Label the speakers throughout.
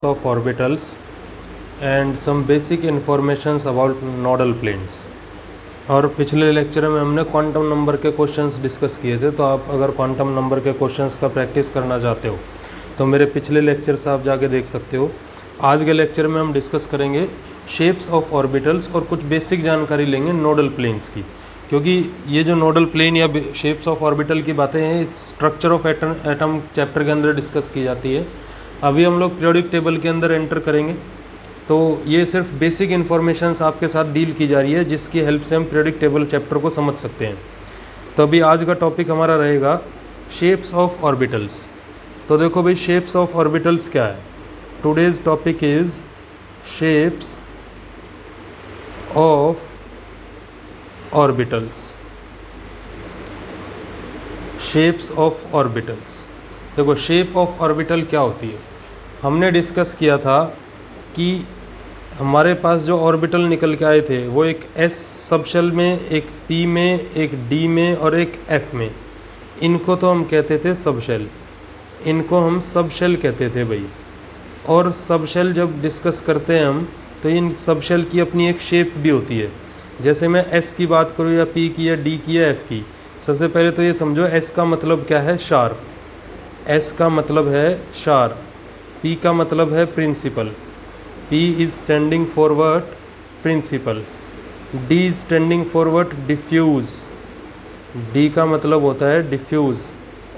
Speaker 1: of orbitals and some basic informations about nodal planes। और पिछले lecture में हमने क्वांटम नंबर के क्वेश्चंस डिस्कस किए थे। तो आप अगर क्वांटम नंबर के क्वेश्चंस का प्रैक्टिस करना चाहते हो तो मेरे पिछले लेक्चर से आप जाके देख सकते हो। आज के लेक्चर में हम डिस्कस करेंगे शेप्स ऑफ ऑर्बिटल्स और कुछ बेसिक जानकारी लेंगे नोडल प्लेन्स की, क्योंकि ये जो नोडल प्लेन या शेप्स ऑफ ऑर्बिटल की बातें हैं स्ट्रक्चर ऑफ एटम चैप्टर के अंदर डिस्कस की जाती है। अभी हम लोग पीरियोडिक टेबल के अंदर एंटर करेंगे, तो ये सिर्फ बेसिक इन्फॉर्मेशंस आपके साथ डील की जा रही है जिसकी हेल्प से हम पीरियोडिक टेबल चैप्टर को समझ सकते हैं। तो अभी आज का टॉपिक हमारा रहेगा शेप्स ऑफ ऑर्बिटल्स। तो देखो भाई, शेप्स ऑफ ऑर्बिटल्स क्या है। Today's topic is shapes of orbitals. Shapes of orbitals. देखो, शेप ऑफ ऑर्बिटल क्या होती है। हमने डिस्कस किया था कि हमारे पास जो ऑर्बिटल निकल के आए थे वो एक एस सबशेल में, एक पी में, एक डी में और एक एफ में। इनको तो हम कहते थे सबशेल, इनको हम सबशेल कहते थे भाई। और सबशेल जब डिस्कस करते हैं हम तो इन सबशेल की अपनी एक शेप भी होती है। जैसे मैं एस की बात करूँ या पी की या डी की या एफ की, सबसे पहले तो ये समझो एस का मतलब क्या है, शार्प। एस का मतलब है शार्प, पी का मतलब है principal, P is standing for what? Principal. D is standing for what? Diffuse. D का मतलब होता है diffuse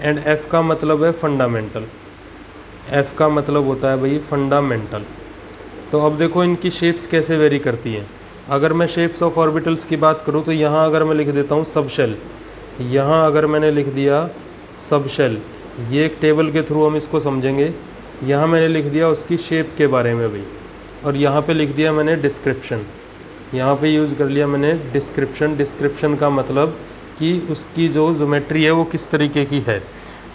Speaker 1: and F का मतलब है fundamental. F का मतलब होता है भाई fundamental। तो अब देखो इनकी शेप्स कैसे वेरी करती हैं। अगर मैं शेप्स ऑफ ऑर्बिटल्स की बात करूँ तो यहाँ अगर मैं लिख देता हूँ सबशेल, यहाँ अगर मैंने लिख दिया सबशेल, ये एक टेबल के थ्रू हम इसको समझेंगे। यहाँ मैंने लिख दिया उसकी शेप के बारे में भाई, और यहाँ पे लिख दिया मैंने डिस्क्रिप्शन। यहाँ पे यूज़ कर लिया मैंने डिस्क्रिप्शन। डिस्क्रिप्शन का मतलब कि उसकी जो ज्योमेट्री है वो किस तरीके की है।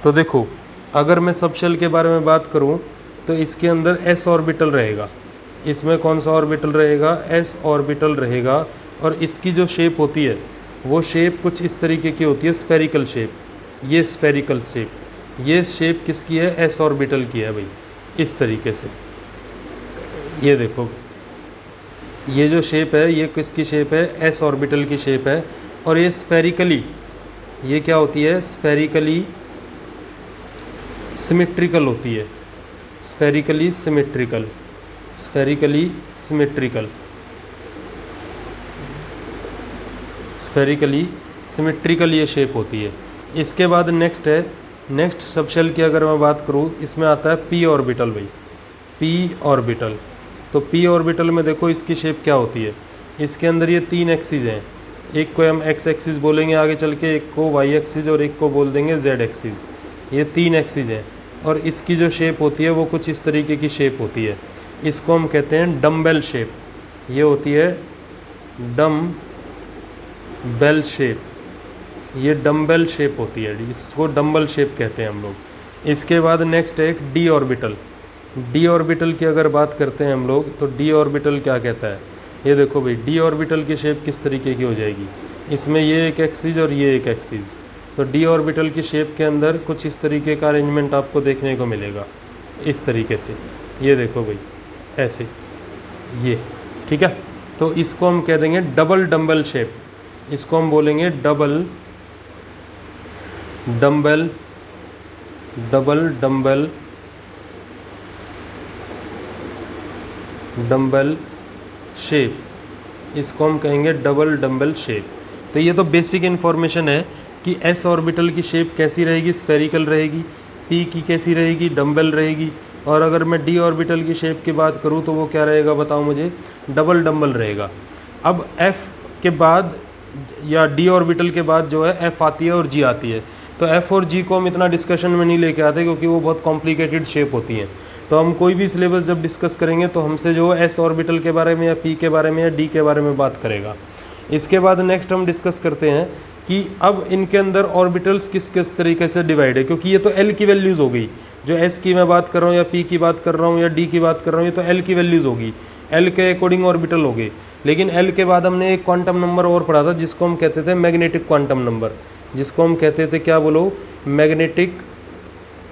Speaker 1: तो देखो, अगर मैं सबशेल के बारे में बात करूँ तो इसके अंदर एस ऑर्बिटल रहेगा। इसमें कौन सा ऑर्बिटल रहेगा? एस ऑर्बिटल रहेगा। और इसकी जो शेप होती है वो शेप कुछ इस तरीके की होती है, स्फेरिकल शेप। ये स्फेरिकल शेप, ये शेप किसकी है? एस ऑर्बिटल की है भाई, इस तरीके से। ये देखो, ये जो शेप है ये किसकी शेप है? एस ऑर्बिटल की शेप है। और ये स्फेरिकली, ये क्या होती है? स्फेरिकली सिमेट्रिकल होती है। Spherically symmetrical, spherically symmetrical, spherically symmetrical ये शेप होती है। इसके बाद नेक्स्ट है, नेक्स्ट सबशेल की अगर मैं बात करूँ, इसमें आता है पी ऑर्बिटल भाई, पी ऑर्बिटल। तो पी ऑर्बिटल में देखो इसकी शेप क्या होती है। इसके अंदर ये तीन एक्सिस हैं, एक को हम एक्स एक्सिस बोलेंगे आगे चल के, एक को वाई एक्सिस और एक को बोल देंगे जेड एक्सिस। ये तीन एक्सिस हैं और इसकी जो शेप होती है वो कुछ इस तरीके की शेप होती है। इसको हम कहते हैं डम्बेल शेप। ये होती है डम्बेल शेप, ये डम्बेल शेप होती है, इसको डम्बल शेप कहते हैं हम लोग। इसके बाद नेक्स्ट है एक डी ऑर्बिटल। डी ऑर्बिटल की अगर बात करते हैं हम लोग तो डी ऑर्बिटल क्या कहता है। ये देखो भाई, डी ऑर्बिटल की शेप किस तरीके की हो जाएगी। इसमें ये एक एक्सिस और ये एक एक्सिस। तो डी ऑर्बिटल की शेप के अंदर कुछ इस तरीके का अरेंजमेंट आपको देखने को मिलेगा, इस तरीके से। ये देखो भाई, ऐसे, ये ठीक है। तो इसको हम कह देंगे डबल डम्बल शेप। इसको हम बोलेंगे double dumbbell, double dumbbell, dumbbell shape. इसको हम कहेंगे डबल डम्बल शेप। तो ये तो बेसिक इन्फॉर्मेशन है कि एस ऑर्बिटल की शेप कैसी रहेगी, स्फेरिकल रहेगी। पी की कैसी रहेगी, डम्बल रहेगी। और अगर मैं डी ऑर्बिटल की शेप की बात करूँ तो वो क्या रहेगा, बताओ मुझे? डबल डम्बल रहेगा। अब एफ के बाद या डी ऑर्बिटल के बाद जो है एफ आती है और जी आती है। तो एफ और जी को हम इतना डिस्कशन में नहीं लेके आते क्योंकि वो बहुत कॉम्प्लिकेटेड शेप होती हैं। तो हम कोई भी सिलेबस जब डिस्कस करेंगे तो हमसे जो एस ऑर्बिटल के बारे में या पी के बारे में या डी के बारे में बात करेगा। इसके बाद नेक्स्ट हम डिस्कस करते हैं कि अब इनके अंदर ऑर्बिटल्स किस किस तरीके से डिवाइड है, क्योंकि ये तो एल की वैल्यूज़ हो गई। जो एस की मैं बात कर रहा हूँ या पी की बात कर रहा हूँ या डी की बात कर रहा हूँ, ये तो एल की वैल्यूज़ होगी, एल के अकॉर्डिंग ऑर्बिटल हो गए। लेकिन एल के बाद हमने एक क्वांटम नंबर और पढ़ा था जिसको हम कहते थे मैग्नेटिक क्वांटम नंबर, जिसको हम कहते थे क्या बोलो?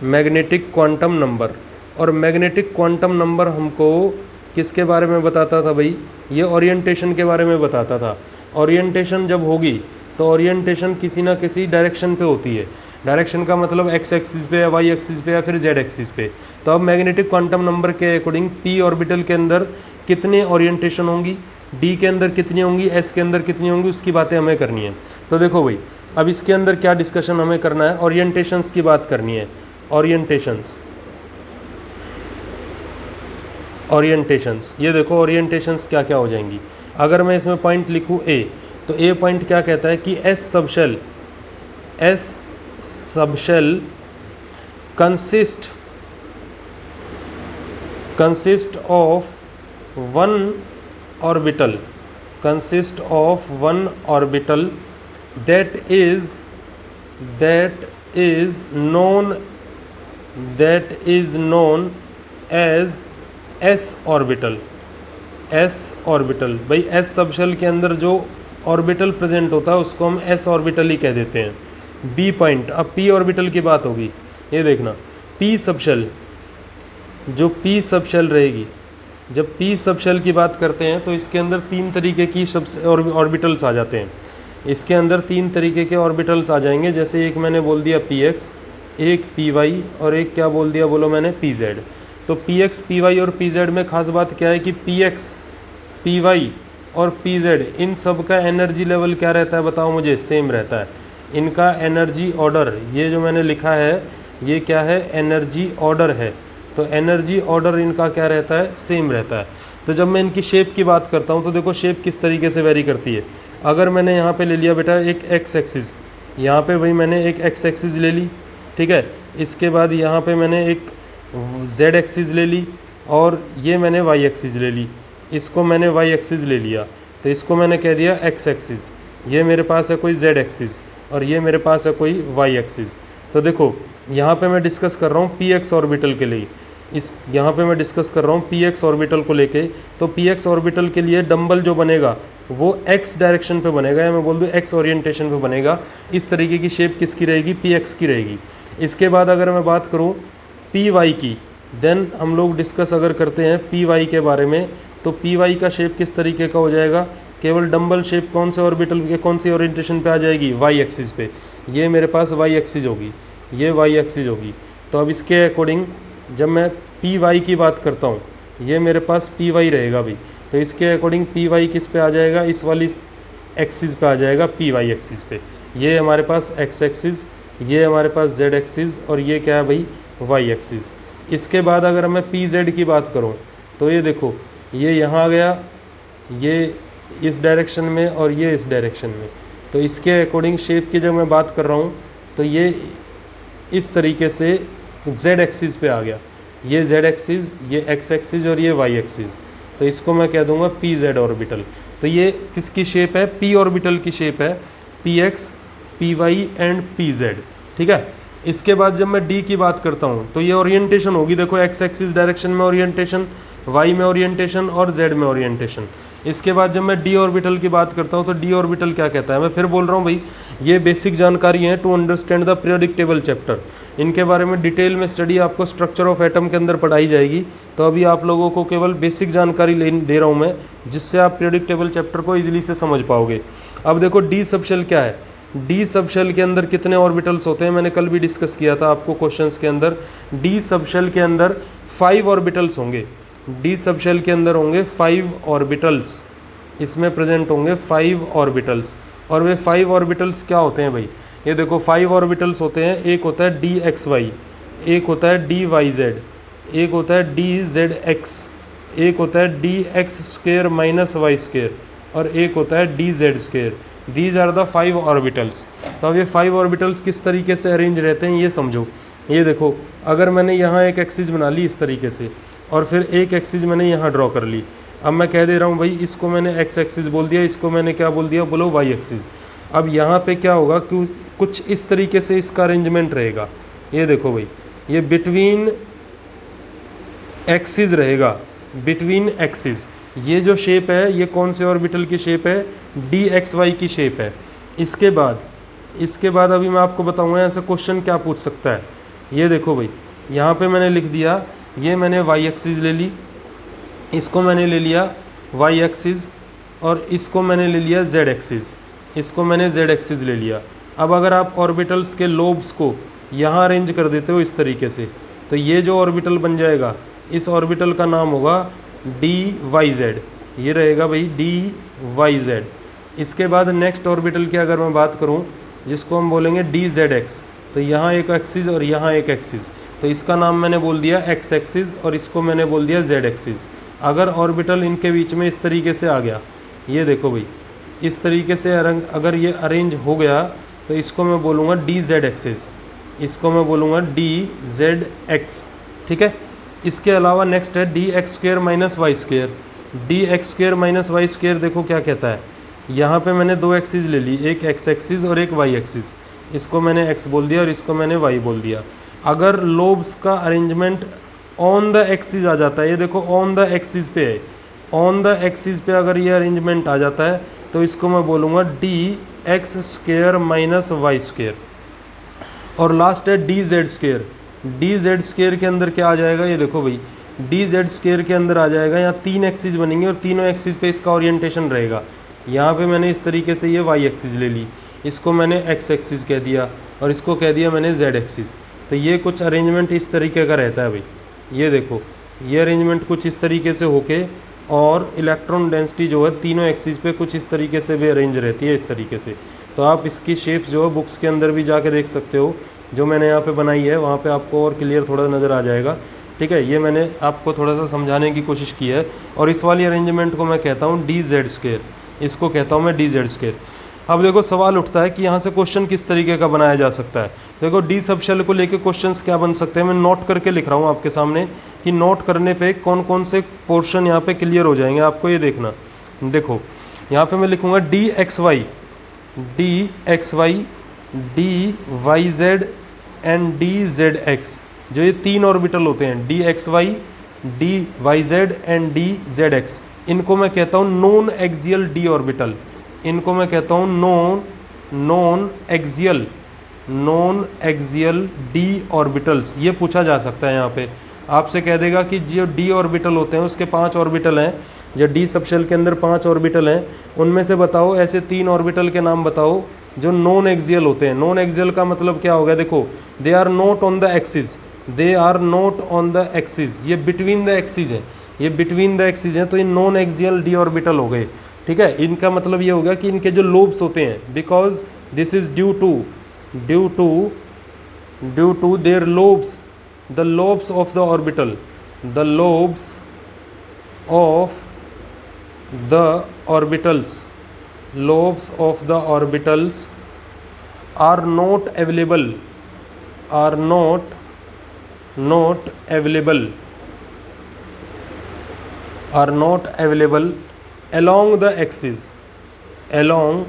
Speaker 1: Magnetic quantum number. और मैग्नेटिक क्वांटम नंबर हमको किसके बारे में बताता था भाई? ये ओरिएंटेशन के बारे में बताता था। ओरिएंटेशन जब होगी तो ओरिएंटेशन किसी ना किसी डायरेक्शन पे होती है। डायरेक्शन का मतलब एक्स एक्सिस पे या वाई एक्सिस पे या फिर जेड एक्सिस पे। तो अब मैग्नेटिक क्वांटम नंबर के अकॉर्डिंग पी ऑर्बिटल के अंदर कितने ओरिएंटेशन होंगी, डी के अंदर कितनी होंगी, एस के अंदर कितनी होंगी, उसकी बातें हमें करनी है। तो देखो भाई, अब इसके अंदर क्या डिस्कशन हमें करना है, ओरिएंटेशंस की बात करनी है। ओरिएंटेशंस ये देखो, ओरिएंटेशंस क्या क्या हो जाएंगी। अगर मैं इसमें पॉइंट लिखूँ ए, तो ए पॉइंट क्या कहता है कि S subshell consist of one orbital that is known as s orbital. भाई एस सबशेल के अंदर जो ऑर्बिटल प्रेजेंट होता है उसको हम एस ऑर्बिटल ही कह देते हैं। बी पॉइंट, अब पी ऑर्बिटल की बात होगी। ये देखना, पी सबशेल, जो पी सबशेल रहेगी, जब पी सबशेल की बात करते हैं तो इसके अंदर 3 तरीके की ऑर्बिटल्स आ जाते हैं। इसके अंदर 3 तरीके के ऑर्बिटल्स आ जाएंगे। जैसे एक मैंने बोल दिया px, एक py और एक क्या बोल दिया बोलो मैंने pz। तो px, py और pz में खास बात क्या है कि px, py और pz इन सब का एनर्जी लेवल क्या रहता है बताओ मुझे? सेम रहता है। इनका एनर्जी ऑर्डर, ये जो मैंने लिखा है ये क्या है? एनर्जी ऑर्डर है। तो एनर्जी ऑर्डर इनका क्या रहता है? सेम रहता है। तो जब मैं इनकी शेप की बात करता हूँ तो देखो शेप किस तरीके से वेरी करती है। अगर मैंने यहाँ पे ले लिया बेटा एक एक्स एक्सिस, यहाँ पे भाई मैंने एक एक्स एक्सिस ले ली, ठीक है। इसके बाद यहाँ पे मैंने एक जेड एक्सिस ले ली और ये मैंने वाई एक्सिस ले ली। इसको मैंने वाई एक्सिस ले लिया तो इसको मैंने कह दिया एक्स एक्सिस। ये मेरे पास है कोई जेड एक्सिस और ये मेरे पास है कोई वाई एक्सिस। तो देखो यहाँ पे मैं डिस्कस कर रहा हूँ पी एक्स ऑर्बिटल के लिए, यहाँ पे मैं डिस्कस कर रहा हूँ पी एक्स ऑर्बिटल को लेके। तो पी एक्स ऑर्बिटल के लिए डंबल जो बनेगा वो एक्स डायरेक्शन पे बनेगा, या मैं बोल दूँ एक्स ओरिएंटेशन पे बनेगा। इस तरीके की शेप किसकी रहेगी? पी एक्स की रहेगी। इसके बाद अगर मैं बात करूँ पी वाई की, देन हम लोग डिस्कस अगर करते हैं पी वाई के बारे में, तो पी वाई का शेप किस तरीके का हो जाएगा? केवल डंबल शेप कौन से ऑर्बिटल के कौन सी ओरिएंटेशन पे आ जाएगी? वाई एक्सिस पे। ये मेरे पास वाई एक्सिस होगी, ये वाई एक्सिस होगी। तो अब इसके अकॉर्डिंग जब मैं पी वाई की बात करता हूँ, ये मेरे पास पी वाई रहेगा भाई। तो इसके अकॉर्डिंग पी वाई किस पे आ जाएगा? इस वाली एक्सिस पे आ जाएगा, पी वाई एक्सिस पे। ये हमारे पास एक्स एक्सिस, ये हमारे पास जेड एक्सिस और ये क्या है भाई? Y axis. इसके बाद अगर मैं पी जेड की बात करूँ तो ये देखो, ये यहाँ आ गया, ये इस डायरेक्शन में और ये इस डायरेक्शन में। तो इसके अकॉर्डिंग शेप की जब मैं बात कर रहा हूँ तो ये इस तरीके से जेड एक्सिस पे आ गया। ये जेड एक्सिस, ये एक्स एक्सिस और ये वाई एक्सिस। तो इसको मैं कह दूंगा पी जेड ऑर्बिटल। तो ये किसकी शेप है? पी ऑर्बिटल की शेप है, p x, p y and p z, ठीक है। इसके बाद जब मैं डी की बात करता हूँ तो ये ओरिएंटेशन होगी। देखो एक्स एक्सिस डायरेक्शन में ओरिएंटेशन, वाई में ओरिएंटेशन और जेड में ओरिएंटेशन। इसके बाद जब मैं डी ऑर्बिटल की बात करता हूँ तो डी ऑर्बिटल क्या कहता है? मैं फिर बोल रहा हूँ भाई, ये बेसिक जानकारी है to understand the periodic table chapter. इनके बारे में डिटेल में स्टडी आपको स्ट्रक्चर ऑफ एटम के अंदर पढ़ाई जाएगी। तो अभी आप लोगों को केवल बेसिक जानकारी दे रहा हूँ मैं, जिससे आप पीरियोडिक टेबल चैप्टर को ईजिली से समझ पाओगे। अब देखो डी सबशेल क्या है? डी सबशेल के अंदर कितने ऑर्बिटल्स होते हैं? मैंने कल भी डिस्कस किया था आपको क्वेश्चंस के अंदर। डी सबशेल के अंदर 5 ऑर्बिटल्स होंगे। डी सबशेल के अंदर होंगे 5 ऑर्बिटल्स, इसमें प्रेजेंट होंगे 5 ऑर्बिटल्स। और वे 5 ऑर्बिटल्स क्या होते हैं भाई? ये देखो 5 ऑर्बिटल्स होते हैं। एक होता है डी एक्स वाई, एक होता है डी वाई जेड, एक होता है डी जेड एक्स, एक होता है d x square minus y square और एक होता है d z square. These are the 5 orbitals. तो अब ये 5 ऑर्बिटल्स किस तरीके से अरेंज रहते हैं ये समझो। ये देखो, अगर मैंने यहाँ एक एक्सिस बना ली इस तरीके से और फिर एक एक्सिस मैंने यहाँ ड्रॉ कर ली। अब मैं कह दे रहा हूँ भाई, इसको मैंने एक्स एक्सिस बोल दिया, इसको मैंने क्या बोल दिया? बोलो वाई एक्सिस। अब यहाँ पे क्या होगा कि कुछ इस तरीके से इसका अरेंजमेंट रहेगा। ये देखो भाई, ये बिटवीन एक्सिस रहेगा, बिटवीन एक्सिस। ये जो शेप है ये कौन से ऑर्बिटल की शेप है? डी एक्स वाई की शेप है। इसके बाद अभी मैं आपको बताऊँगा ऐसा क्वेश्चन क्या पूछ सकता है। ये देखो भाई, यहाँ पे मैंने लिख दिया ये मैंने वाई एक्सिस ले ली, इसको मैंने ले लिया वाई एक्सिस, और इसको मैंने ले लिया जेड एक्सिस, इसको मैंने जेड एक्सिस ले लिया। अब अगर आप ऑर्बिटल्स के लोब्स को यहाँ अरेंज कर देते हो इस तरीके से, तो ये जो ऑर्बिटल बन जाएगा, इस ऑर्बिटल का नाम होगा डी वाई जेड, ये रहेगा भाई डी वाई जेड। इसके बाद नेक्स्ट ऑर्बिटल की अगर मैं बात करूँ, जिसको हम बोलेंगे डी जेड एक्स, तो यहाँ एक एक्सिस और यहाँ एक एक्सिस, तो इसका नाम मैंने बोल दिया एक्स एक्सिस और इसको मैंने बोल दिया जेड एक्सिस। अगर ऑर्बिटल इनके बीच में इस तरीके से आ गया, ये देखो भाई इस तरीके से अगर ये अरेंज हो गया, तो इसको मैं बोलूँगा डी जेड एक्सिस, इसको मैं बोलूँगा डी जेड एक्स। ठीक है, इसके अलावा नेक्स्ट है d x square minus y square. D x square minus y square देखो क्या कहता है, यहाँ पे मैंने दो एक्सिस ले ली, एक एक्स एक्सिस और एक वाई एक्सिस, इसको मैंने एक्स बोल दिया और इसको मैंने वाई बोल दिया। अगर लोब्स का अरेंजमेंट ऑन द एक्सिस आ जाता है, ये देखो ऑन द एक्सिस पे है, ऑन द एक्सिस पे अगर ये अरेंजमेंट आ जाता है, तो इसको मैं बोलूँगा d x square minus y square. और लास्ट है d z square. D z square के अंदर क्या आ जाएगा, ये देखो भाई डी जेड स्क्वेयर के अंदर आ जाएगा, यहाँ तीन एक्सिस बनेंगे और तीनों एक्सिस पे इसका ओरिएंटेशन रहेगा। यहाँ पे मैंने इस तरीके से ये वाई एक्सिस ले ली, इसको मैंने एक्स एक्सिस कह दिया और इसको कह दिया मैंने जेड एक्सिस। तो ये कुछ अरेंजमेंट इस तरीके का रहता है भाई, ये देखो ये अरेंजमेंट कुछ इस तरीके से होके, और इलेक्ट्रॉन डेंसिटी जो है तीनों एक्सिस पे कुछ इस तरीके से भी अरेंज रहती है इस तरीके से। तो आप इसकी शेप्स जो है बुक्स के अंदर भी जाके देख सकते हो, जो मैंने यहाँ पे बनाई है वहाँ पे आपको और क्लियर थोड़ा नज़र आ जाएगा। ठीक है, ये मैंने आपको थोड़ा सा समझाने की कोशिश की है। और इस वाली अरेंजमेंट को मैं कहता हूँ डी जेड स्क्वेयर, इसको कहता हूँ मैं डी जेड स्क्वेयर। अब देखो सवाल उठता है कि यहाँ से क्वेश्चन किस तरीके का बनाया जा सकता है। देखो डी सबशेल को लेके क्वेश्चंस क्या बन सकते हैं, मैं नोट करके लिख रहा हूँ आपके सामने कि नोट करने पे कौन कौन से पोर्शन यहाँ पे क्लियर हो जाएंगे, आपको ये देखना। देखो यहाँ पे मैं लिखूँगा d x y, d x y, d y z and d z x. जो ये तीन ऑर्बिटल होते हैं d x y, d y z and d z x, इनको मैं कहता हूँ नॉन एक्सियल डी ऑर्बिटल। इनको मैं कहता हूँ नॉन एक्सियल डी ऑर्बिटल्स। ये पूछा जा सकता है यहाँ पे, आपसे कह देगा कि जो डी ऑर्बिटल होते हैं उसके 5 ऑर्बिटल हैं, जो डी सबशेल के अंदर 5 ऑर्बिटल हैं, उनमें से बताओ ऐसे 3 ऑर्बिटल के नाम बताओ जो नॉन एक्सियल होते हैं। नॉन एक्सियल का मतलब क्या होगा, देखो they are not on the axis, they are not on the axis, ये बिटवीन द एक्सिस है, ये बिटवीन द एक्सिस है, तो ये नॉन एक्सियल डी ऑर्बिटल हो गए। ठीक है, इनका मतलब ये होगा कि इनके जो लोब्स होते हैं, because this is due to their lobes, the lobes of the orbital, the lobes of the orbitals, lobes of the orbitals are not available, are not available, are not available along the axis, along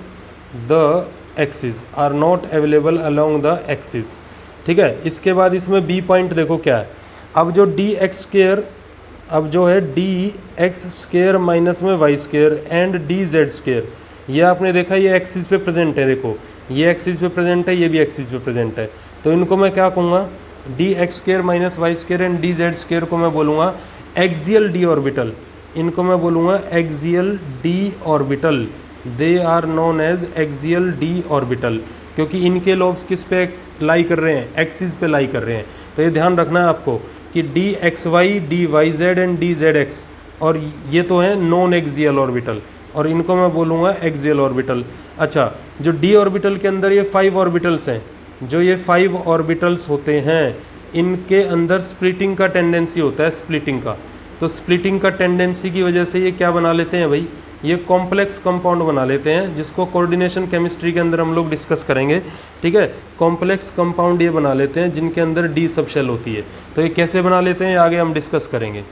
Speaker 1: the axis, are not available along the axis। ठीक है, इसके बाद इसमें B point देखो क्या है। अब जो डी एक्स स्क्वेयर, अब जो है डी एक्स स्क्वेयर माइनस में y square and d z square, ये आपने देखा ये एक्सिस पे प्रेजेंट है। देखो ये एक्सिस पे प्रेजेंट है, ये भी एक्सिस पे प्रेजेंट है, तो इनको मैं क्या कहूँगा, d x square minus y square and d z square को मैं बोलूँगा एक्सियल डी ऑर्बिटल। इनको मैं बोलूँगा axial d orbital, they are known as axial d orbital, क्योंकि इनके लोब्स किस पे लाई कर रहे हैं, एक्सिस पे लाई कर रहे हैं। तो ये ध्यान रखना है आपको कि d x y, d y z and d z x, और ये तो है नॉन एक्सियल ऑर्बिटल, और इनको मैं बोलूँगा एक्सियल ऑर्बिटल। अच्छा, जो डी ऑर्बिटल के अंदर ये 5 ऑर्बिटल्स हैं, जो ये 5 ऑर्बिटल्स होते हैं, इनके अंदर स्प्लिटिंग का टेंडेंसी होता है, स्प्लिटिंग का। तो स्प्लिटिंग का टेंडेंसी की वजह से ये क्या बना लेते हैं भाई, ये कॉम्प्लेक्स कंपाउंड बना लेते हैं, जिसको कोऑर्डिनेशन केमिस्ट्री के अंदर हम लोग डिस्कस करेंगे। ठीक है, कॉम्प्लेक्स कंपाउंड ये बना लेते हैं जिनके अंदर डी सबशेल होती है। तो ये कैसे बना लेते हैं आगे हम डिस्कस करेंगे।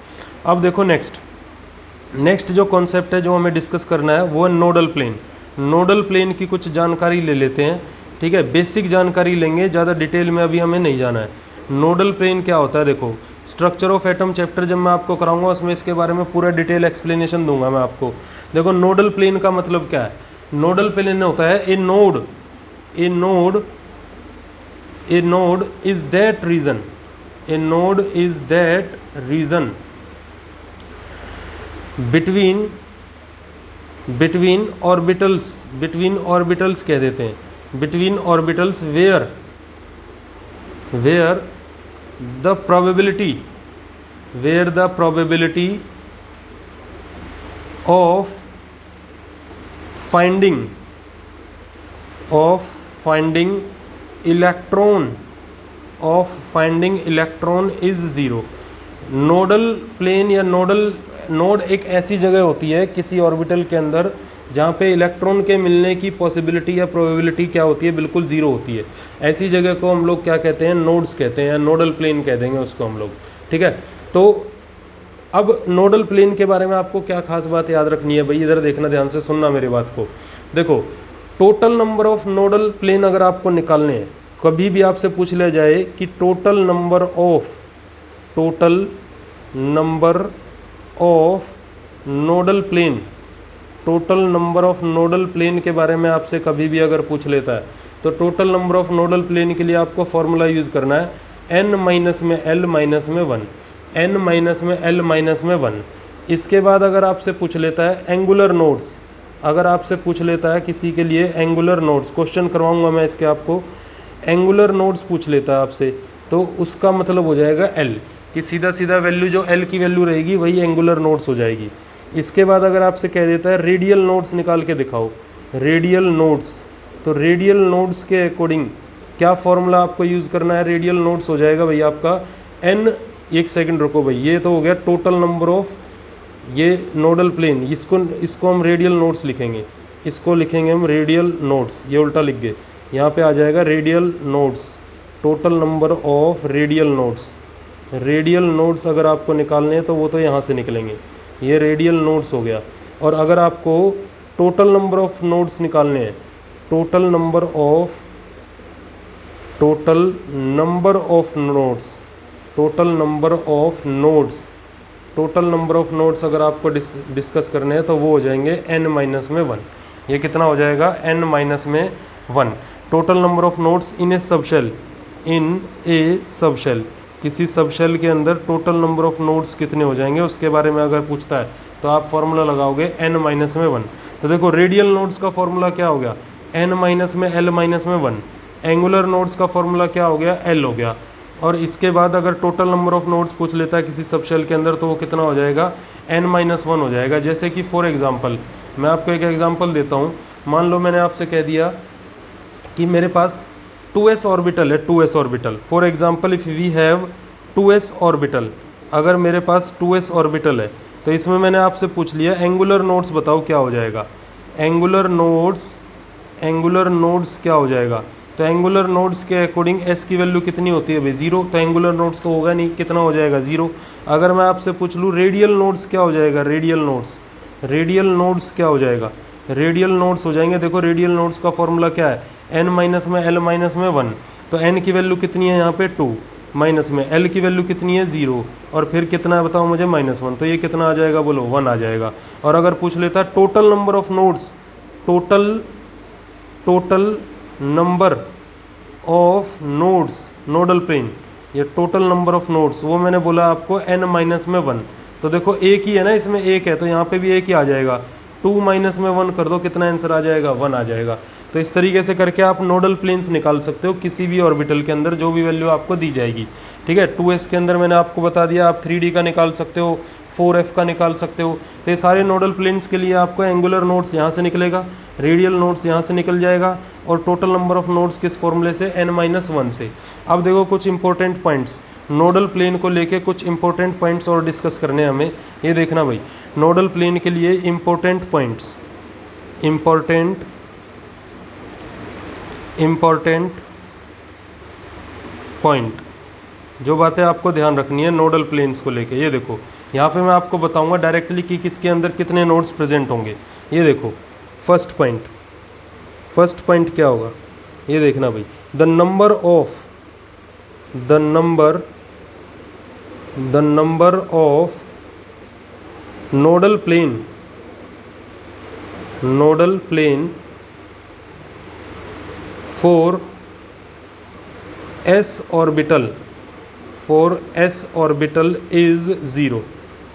Speaker 1: अब देखो नेक्स्ट जो कॉन्सेप्ट है जो हमें डिस्कस करना है वो है नोडल प्लेन। नोडल प्लेन की कुछ जानकारी ले लेते हैं। ठीक है, बेसिक जानकारी लेंगे, ज़्यादा डिटेल में अभी हमें नहीं जाना है। नोडल प्लेन क्या होता है, देखो स्ट्रक्चर ऑफ एटम चैप्टर जब मैं आपको कराऊंगा उसमें इसके बारे में पूरा डिटेल एक्सप्लेनेशन दूंगा मैं आपको। देखो नोडल प्लेन का मतलब क्या है, नोडल प्लेन होता है a node is that region, a node is that region between orbitals कह देते हैं, between orbitals where the probability of finding electron is zero। Nodal plane या नोड एक ऐसी जगह होती है किसी ऑर्बिटल के अंदर जहाँ पे इलेक्ट्रॉन के मिलने की पॉसिबिलिटी या प्रोबेबिलिटी क्या होती है, बिल्कुल ज़ीरो होती है। ऐसी जगह को हम लोग क्या कहते हैं, नोड्स कहते हैं, या नोडल प्लेन कह देंगे उसको हम लोग, ठीक है। तो अब नोडल प्लेन के बारे में आपको क्या खास बात याद रखनी है भाई, इधर देखना, ध्यान से सुनना मेरी बात को। देखो, total number of nodal plane अगर आपको निकालने हैं, कभी भी आपसे पूछ लिया जाए कि total number of nodal plane के बारे में आपसे कभी भी अगर पूछ लेता है, तो total number of nodal plane के लिए आपको फॉर्मूला यूज़ करना है n माइनस में l माइनस में 1, n माइनस में l माइनस में 1। इसके बाद अगर आपसे पूछ लेता है एंगुलर नोड्स, अगर आपसे पूछ लेता है किसी के लिए एंगुलर नोड्स, क्वेश्चन करवाऊंगा मैं इसके आपको, एंगुलर नोड्स पूछ लेता है आपसे, तो उसका मतलब हो जाएगा l, कि सीधा सीधा वैल्यू जो l की वैल्यू रहेगी वही एंगुलर नोड्स हो जाएगी। इसके बाद अगर आपसे कह देता है रेडियल नोड्स निकाल के दिखाओ, रेडियल नोड्स, तो रेडियल नोड्स के अकॉर्डिंग क्या फॉर्मूला आपको यूज़ करना है, रेडियल नोड्स हो जाएगा भाई आपका n, एक सेकंड रुको भाई, ये तो हो गया टोटल नंबर ऑफ ये नोडल प्लेन, इसको हम रेडियल नोड्स लिखेंगे, इसको लिखेंगे हम रेडियल नोड्स, ये उल्टा लिख गए, यहाँ पे आ जाएगा radial nodes, total number of radial nodes. Radial nodes अगर आपको निकालने हैं तो वो तो यहाँ से निकलेंगे, ये रेडियल नोड्स हो गया। और अगर आपको टोटल नंबर ऑफ नोड्स निकालने हैं, टोटल नंबर ऑफ नोड्स अगर आपको डिस्कस करने हैं तो वो हो जाएंगे n माइनस में 1। ये कितना हो जाएगा, n माइनस में 1। Total number of nodes in A subshell, किसी सबशेल के अंदर टोटल नंबर ऑफ नोड्स कितने हो जाएंगे, उसके बारे में अगर पूछता है तो आप फॉर्मूला लगाओगे n माइनस में 1। तो देखो रेडियल नोड्स का फॉर्मूला क्या हो गया, n माइनस में l माइनस में 1। एंगुलर नोड्स का फॉर्मूला क्या हो गया, l हो गया। और इसके बाद अगर टोटल नंबर ऑफ नोड्स पूछ लेता है किसी सबशेल के अंदर तो वो कितना हो जाएगा, n माइनस 1 हो जाएगा। जैसे कि फॉर एग्जांपल मैं आपको एक एग्जांपल देता हूँ, मान लो मैंने आपसे कह दिया कि मेरे पास 2s ऑर्बिटल है, 2s orbital, for example if we have 2s orbital, अगर मेरे पास 2s ऑर्बिटल है तो इसमें मैंने आपसे पूछ लिया एंगुलर नोड्स बताओ क्या हो जाएगा, एंगुलर नोड्स क्या हो जाएगा। तो एंगुलर नोड्स के अकॉर्डिंग s की वैल्यू कितनी होती है भाई, 0, तो एंगुलर नोड्स तो होगा नहीं, कितना हो जाएगा, 0। अगर मैं आपसे पूछ लूँ रेडियल नोड्स क्या हो जाएगा, रेडियल नोड्स क्या हो जाएगा, रेडियल नोड्स हो जाएंगे, देखो रेडियल नोड्स का फॉर्मूला क्या है, n माइनस में l माइनस में 1, तो n की वैल्यू कितनी है यहाँ पे 2, माइनस में l की वैल्यू कितनी है 0, और फिर कितना है बताओ मुझे, -1, तो ये कितना आ जाएगा बोलो, 1 आ जाएगा। और अगर पूछ लेता है total number of nodes, total number of nodes nodal plane, ये टोटल नंबर ऑफ नोड्स, वो मैंने बोला आपको n माइनस में 1, तो देखो एक ही है ना, इसमें एक है तो यहाँ पे भी एक ही आ जाएगा, 2 माइनस में 1 कर दो, कितना आंसर आ जाएगा, 1 आ जाएगा। तो इस तरीके से करके आप नोडल प्लेन्स निकाल सकते हो किसी भी ऑर्बिटल के अंदर जो भी वैल्यू आपको दी जाएगी, ठीक है। 2s के अंदर मैंने आपको बता दिया, आप 3d का निकाल सकते हो, 4f का निकाल सकते हो। तो ये सारे नोडल प्लेन्स के लिए आपको एंगुलर नोड्स यहाँ से निकलेगा, रेडियल नोड्स यहाँ से निकल जाएगा, और टोटल नंबर ऑफ नोड्स किस फॉर्मूले से, n-1 से। अब देखो कुछ इंपॉर्टेंट पॉइंट्स नोडल प्लेन को लेके, कुछ इंपॉर्टेंट पॉइंट्स और डिस्कस करने हैं हमें, ये देखना भाई, नोडल प्लेन के लिए इंपॉर्टेंट पॉइंट्स, इम्पॉर्टेंट पॉइंट, जो बातें आपको ध्यान रखनी है नोडल प्लेन्स को लेके। ये देखो यहाँ पे मैं आपको बताऊंगा डायरेक्टली कि किसके अंदर कितने नोड्स प्रेजेंट होंगे। ये देखो फर्स्ट पॉइंट क्या होगा, ये देखना भाई, the number of nodal plane for s orbital for s orbital is 0।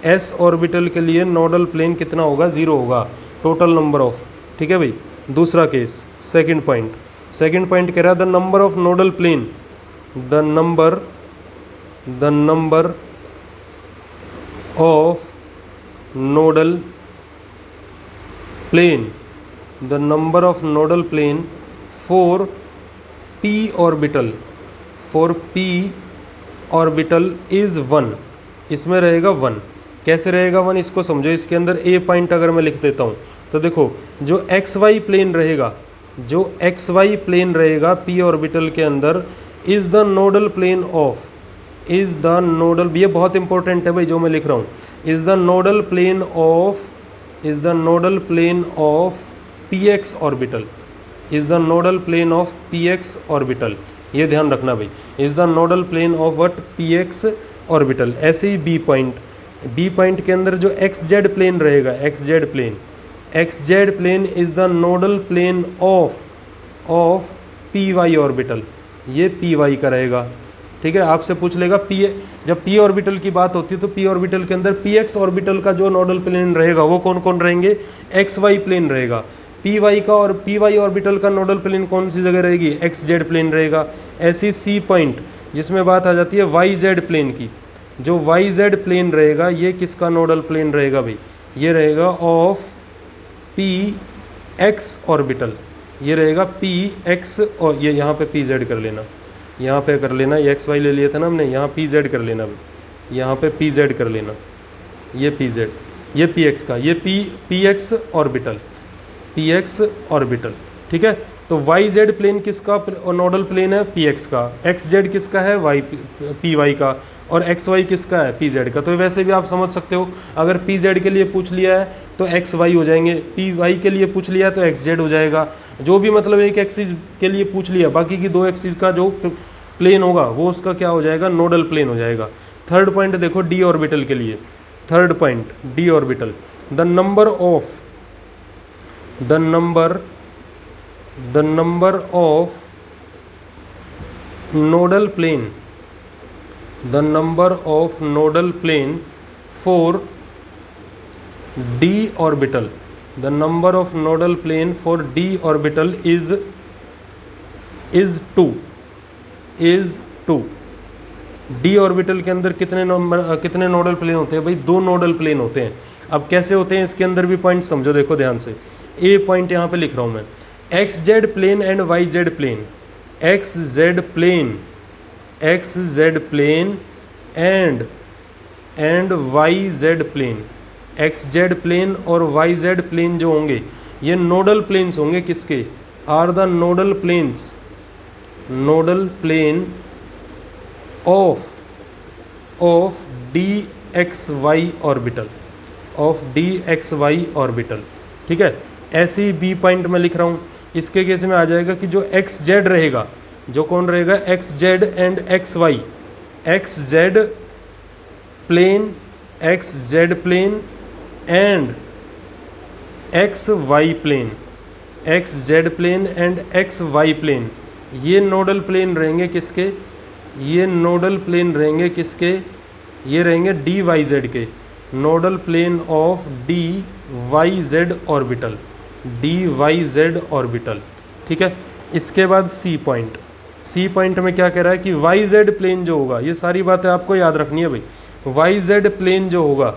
Speaker 1: S orbital के लिए नोडल प्लेन कितना होगा? 0 होगा, टोटल नंबर ऑफ। ठीक है भाई। दूसरा केस, सेकंड पॉइंट कह रहा है the number of nodal plane, the number of nodal plane, the number of nodal plane for p orbital is 1। इसमें रहेगा 1। कैसे रहेगा 1? इसको समझो। इसके अंदर ए पॉइंट अगर मैं लिख देता हूँ तो देखो, जो xy प्लेन रहेगा, p ऑर्बिटल के अंदर is the nodal plane of, ये बहुत इंपॉर्टेंट है भाई जो मैं लिख रहा हूँ, is the nodal plane of px orbital, ये ध्यान रखना भाई, is the nodal plane of what? px orbital. ऐसे ही बी पॉइंट के अंदर जो xz प्लेन रहेगा, xz plane is the nodal plane of py orbital, ये py का रहेगा। ठीक है। आपसे पूछ लेगा जब p ऑर्बिटल की बात होती है तो p ऑर्बिटल के अंदर px ऑर्बिटल का जो नोडल प्लेन रहेगा वो कौन कौन रहेंगे? xy प्लेन रहेगा। py का और py ऑर्बिटल का नोडल प्लेन कौन सी जगह रहेगी? xz प्लेन रहेगा। ऐसी सी पॉइंट जिसमें बात आ जाती है yz प्लेन की, जो yz प्लेन रहेगा ये किसका नोडल प्लेन रहेगा भाई? ये रहेगा ऑफ px ऑर्बिटल, ये रहेगा px, और ये यहाँ पे pz कर लेना, यहाँ पे कर लेना, ये xy ले लिया था ना हमने, यहाँ pz कर लेना भाई, यहाँ पे pz कर लेना, ये pz, ये px का, ये px ऑर्बिटल। ठीक है। तो yz प्लेन किसका नोडल प्लेन है? px का। xz किसका है? py का। और xy किसका है? pz का। तो वैसे भी आप समझ सकते हो, अगर pz के लिए पूछ लिया है तो xy हो जाएंगे, py के लिए पूछ लिया है तो xz हो जाएगा। जो भी मतलब एक एक्सिस के लिए पूछ लिया, बाकी की 2 एक्सिस का जो प्लेन होगा वो उसका क्या हो जाएगा? नोडल प्लेन हो जाएगा। थर्ड पॉइंट देखो d ऑर्बिटल के लिए, third point d orbital, the number of nodal plane for d orbital, the number of nodal plane for d orbital is 2। d orbital के अंदर कितने नोडल प्लेन होते हैं भाई? 2 नोडल प्लेन होते हैं। अब कैसे होते हैं इसके अंदर भी पॉइंट समझो, देखो ध्यान से। ए पॉइंट यहाँ पे लिख रहा हूँ मैं, xz plane and yz plane, xz plane and yz plane, xz plane और yz प्लेन जो होंगे ये नोडल प्लेन्स होंगे किसके? Are the nodal plane of dxy orbital. ठीक है। ऐसे ही बी पॉइंट में लिख रहा हूँ, इसके केस में आ जाएगा कि जो xz रहेगा, जो कौन रहेगा? xz and xy, xz plane and xy plane, xz plane and xy plane, ये नोडल प्लेन रहेंगे किसके? ये नोडल प्लेन रहेंगे किसके? ये रहेंगे dyz के, nodal plane of dyz orbital. ठीक है। इसके बाद सी पॉइंट में क्या कह रहा है कि yz प्लेन जो होगा, ये सारी बातें आपको याद रखनी है भाई, yz प्लेन जो होगा,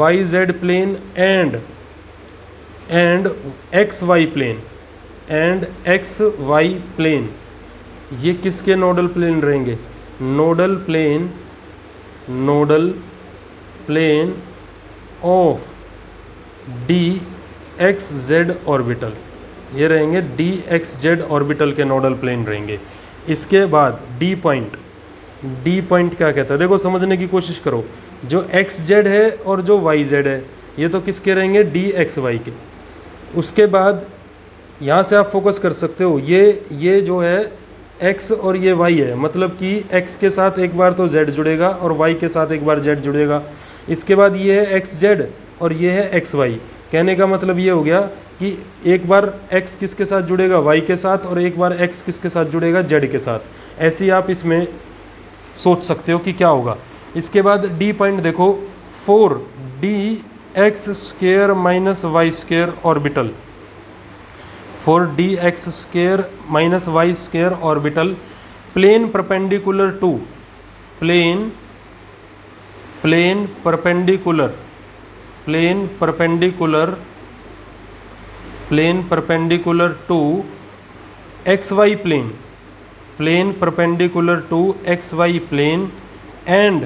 Speaker 1: yz plane and xy plane, ये किसके नोडल प्लेन रहेंगे? Nodal plane of dxz orbital, ये रहेंगे dxz ऑर्बिटल के नोडल प्लेन रहेंगे। इसके बाद डी पॉइंट क्या कहता है? देखो समझने की कोशिश करो, जो xz है और जो yz है ये तो किसके रहेंगे? dxy के। उसके बाद यहाँ से आप फोकस कर सकते हो, ये जो है x और ये y है, मतलब कि x के साथ एक बार तो z जुड़ेगा और y के साथ एक बार z जुड़ेगा। इसके बाद ये है xz और ये है xy। कहने का मतलब ये हो गया कि एक बार x किसके साथ जुड़ेगा? y के साथ, और एक बार x किसके साथ जुड़ेगा? z के साथ। ऐसे ही आप इसमें सोच सकते हो कि क्या होगा। इसके बाद डी पॉइंट देखो, 4dx² minus y square orbital, 4dx² minus y square orbital plane perpendicular to, plane perpendicular to xy plane, plane perpendicular to xy plane and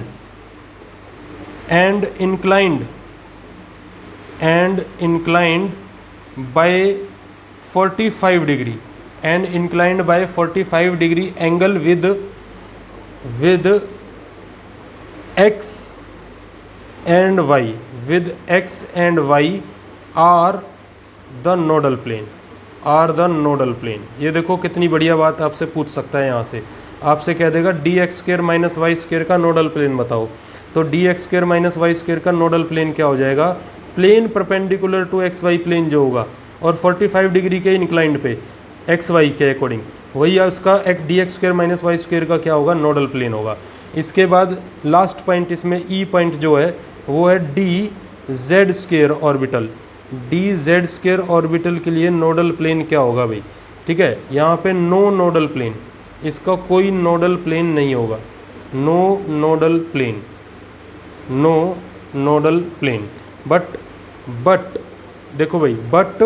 Speaker 1: inclined by 45 degree, and inclined by 45 degree angle with x and y, with x and y are the nodal plane, are the nodal plane। ये देखो कितनी बढ़िया बात आपसे पूछ सकता है, यहाँ से आपसे कह देगा dx² माइनस वाई स्क्वेयर का नोडल प्लेन बताओ, तो dx² माइनस वाई स्क्वेयर का नोडल प्लेन क्या हो जाएगा, plane perpendicular to x y plane जो होगा और 45 डिग्री के इंक्लाइंड पे एक्स वाई के अकॉर्डिंग, वही उसका dx² माइनस वाई स्क्वेयर का क्या होगा, नोडल प्लेन होगा। इसके बाद लास्ट पॉइंट इसमें ई पॉइंट जो है वो है dz² ऑर्बिटल, dz² ऑर्बिटल के लिए नोडल प्लेन क्या होगा भाई, ठीक है। यहाँ पे नो नोडल प्लेन, इसका कोई नोडल प्लेन नहीं होगा, no nodal plane, no nodal plane. But देखो भाई, but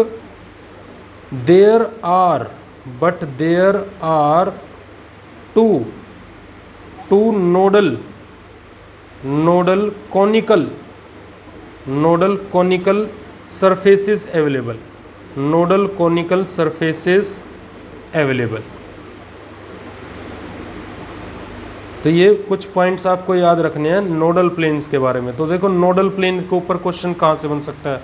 Speaker 1: there are two nodal conical surfaces available, nodal conical surfaces available. तो ये कुछ पॉइंट्स आपको याद रखने हैं नोडल प्लेन्स के बारे में। तो देखो नोडल प्लेन के ऊपर क्वेश्चन कहाँ से बन सकता है,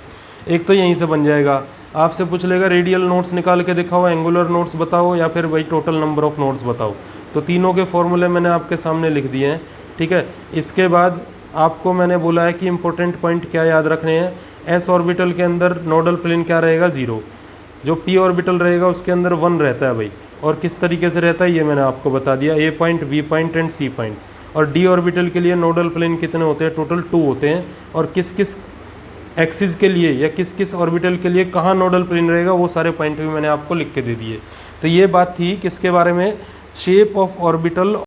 Speaker 1: एक तो यहीं से बन जाएगा, आपसे पूछ लेगा रेडियल नोट्स निकाल के दिखाओ, एंगुलर नोट्स बताओ, या फिर भाई टोटल नंबर ऑफ नोट्स बताओ। तो तीनों के फॉर्मूले मैंने आपके सामने लिख दिए हैं, ठीक है। इसके बाद आपको मैंने बोला है कि इंपॉर्टेंट पॉइंट क्या याद रखने हैं, एस ऑर्बिटल के अंदर नोडल प्लेन क्या रहेगा, 0, जो पी ऑर्बिटल रहेगा उसके अंदर 1 रहता है भाई, और किस तरीके से रहता है ये मैंने आपको बता दिया, A point, B point and C point. और डी ऑर्बिटल के लिए नोडल प्लेन कितने होते हैं, टोटल 2 होते हैं, और किस किस एक्सिस के लिए या किस किस ऑर्बिटल के लिए कहाँ नोडल प्लेन रहेगा वो सारे पॉइंट भी मैंने आपको लिख के दे दिए। तो ये बात थी किसके बारे में, शेप ऑफ ऑर्बिटल